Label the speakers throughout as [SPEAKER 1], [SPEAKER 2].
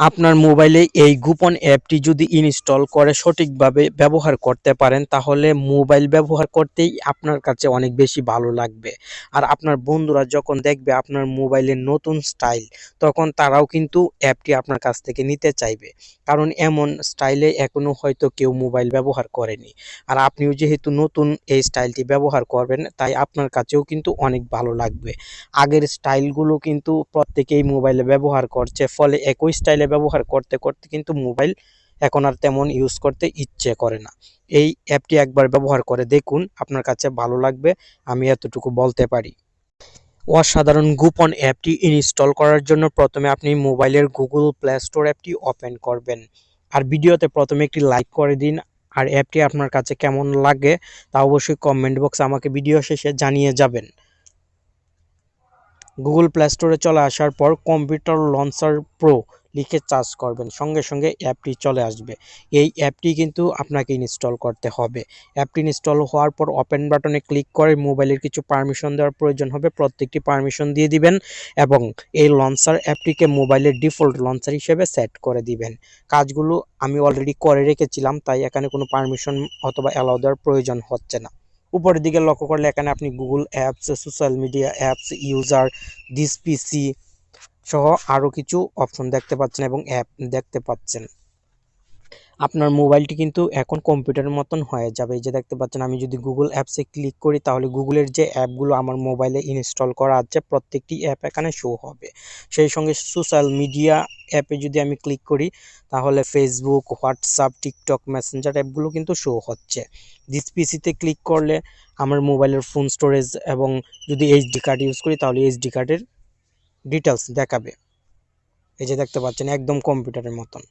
[SPEAKER 1] আপনার মোবাইলে এই গোপন অ্যাপটি যদি ইনস্টল করে সঠিকভাবে ব্যবহার করতে পারেন, তাহলে মোবাইল ব্যবহার করতেই আপনার কাছে অনেক বেশি ভালো লাগবে। আর আপনার বন্ধুরা যখন দেখবে আপনার মোবাইলের নতুন স্টাইল, তখন তারাও কিন্তু অ্যাপটি আপনার কাছ থেকে নিতে চাইবে। কারণ এমন স্টাইলে এখনো হয়তো কেউ মোবাইল ব্যবহার করেনি। আর আপনিও যেহেতু নতুন এই স্টাইলটি ব্যবহার করবেন, তাই আপনার কাছেও কিন্তু অনেক ভালো লাগবে। আগের স্টাইলগুলো কিন্তু প্রত্যেকেই মোবাইলে ব্যবহার করছে, ফলে একই স্টাইলে ব্যবহার করতে করতে কিন্তু মোবাইল এখন আর তেমন ইউজ করতে ইচ্ছে করে না। এই অ্যাপটি একবার ব্যবহার করে দেখুন, আপনার কাছে ভালো লাগবে, আমি এতটুকু বলতে পারি। অসাধারণ গোপন অ্যাপটি ইনস্টল করার জন্য প্রথমে আপনি মোবাইলের গুগল প্লে স্টোর অ্যাপটি ওপেন করবেন। আর ভিডিওতে প্রথমে একটি লাইক করে দিন। আর অ্যাপটি আপনার কাছে কেমন লাগে তা অবশ্যই কমেন্ট বক্সে আমাকে ভিডিও শেষে জানিয়ে যাবেন। গুগল প্লে স্টোরে চলে আসার পর কম্পিউটার লঞ্চার প্রো লিখে সার্চ করবেন, সঙ্গে সঙ্গে অ্যাপটি চলে আসবে। এই অ্যাপটি কিন্তু আপনাকে ইনস্টল করতে হবে। অ্যাপটি ইনস্টল হওয়ার পর ওপেন বাটনে ক্লিক করে মোবাইলের কিছু পারমিশন দেওয়ার প্রয়োজন হবে, প্রত্যেকটি পারমিশন দিয়ে দিবেন এবং এই লঞ্চার অ্যাপটিকে মোবাইলের ডিফল্ট লঞ্চার হিসেবে সেট করে দিবেন। কাজগুলো আমি অলরেডি করে রেখেছিলাম, তাই এখানে কোনো পারমিশন অথবা অ্যালাউ দেওয়ার প্রয়োজন হচ্ছে না। উপরের দিকে লক্ষ্য করলে এখানে আপনি Google apps, social media apps, user, this পিসি সহ আরও কিছু অপশন দেখতে পাচ্ছেন এবং অ্যাপ দেখতে পাচ্ছেন। আপনার মোবাইলটি কিন্তু এখন কম্পিউটারের মতন হয়ে যাবে। এই যে দেখতে পাচ্ছেন, আমি যদি গুগল অ্যাপসে ক্লিক করি তাহলে গুগলের যে অ্যাপগুলো আমার মোবাইলে ইনস্টল করা আছে প্রত্যেকটি অ্যাপ এখানে শো হবে। সেই সঙ্গে সোশ্যাল মিডিয়া অ্যাপে যদি আমি ক্লিক করি তাহলে ফেসবুক, হোয়াটসঅ্যাপ, টিকটক, মেসেঞ্জার অ্যাপগুলো কিন্তু শো হচ্ছে। দিস পিসিতে ক্লিক করলে আমার মোবাইলের ফোন স্টোরেজ এবং যদি এইচডি কার্ড ইউজ করি তাহলে এইচডি কার্ডের ডিটেলস দেখাবে। এই যে দেখতে পাচ্ছেন, একদম কম্পিউটারের মতন।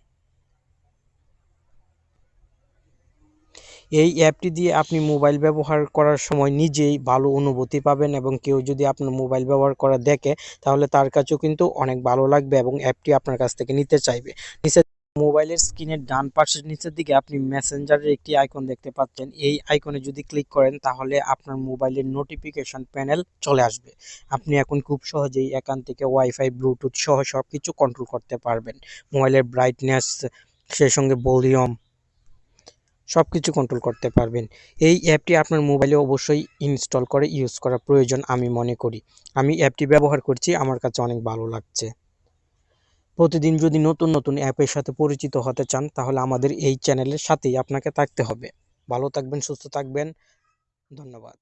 [SPEAKER 1] এই অ্যাপটি দিয়ে আপনি মোবাইল ব্যবহার করার সময় নিজেই ভালো অনুভূতি পাবেন এবং কেউ যদি আপনার মোবাইল ব্যবহার করা দেখে তাহলে তার কাছেও কিন্তু অনেক ভালো লাগবে এবং অ্যাপটি আপনার কাছ থেকে নিতে চাইবে। নিচে মোবাইলের স্ক্রিনের ডান পাশের নিচের দিকে আপনি মেসেঞ্জারের একটি আইকন দেখতে পাচ্ছেন। এই আইকনে যদি ক্লিক করেন তাহলে আপনার মোবাইলের নোটিফিকেশন প্যানেল চলে আসবে। আপনি এখন খুব সহজেই এখান থেকে ওয়াইফাই, ব্লুটুথ সহ সব কিছু কন্ট্রোল করতে পারবেন। মোবাইলের ব্রাইটনেস, সেই সঙ্গে ভলিউম সবকিছু কন্ট্রোল করতে পারবেন। এই অ্যাপটি আপনার মোবাইলে অবশ্যই ইনস্টল করে ইউজ করা প্রয়োজন আমি মনে করি। আমি অ্যাপটি ব্যবহার করছি, আমার কাছে অনেক ভালো লাগছে। প্রতিদিন যদি নতুন নতুন অ্যাপের সাথে পরিচিত হতে চান তাহলে আমাদের এই চ্যানেলের সাথেই আপনাকে থাকতে হবে। ভালো থাকবেন, সুস্থ থাকবেন। ধন্যবাদ।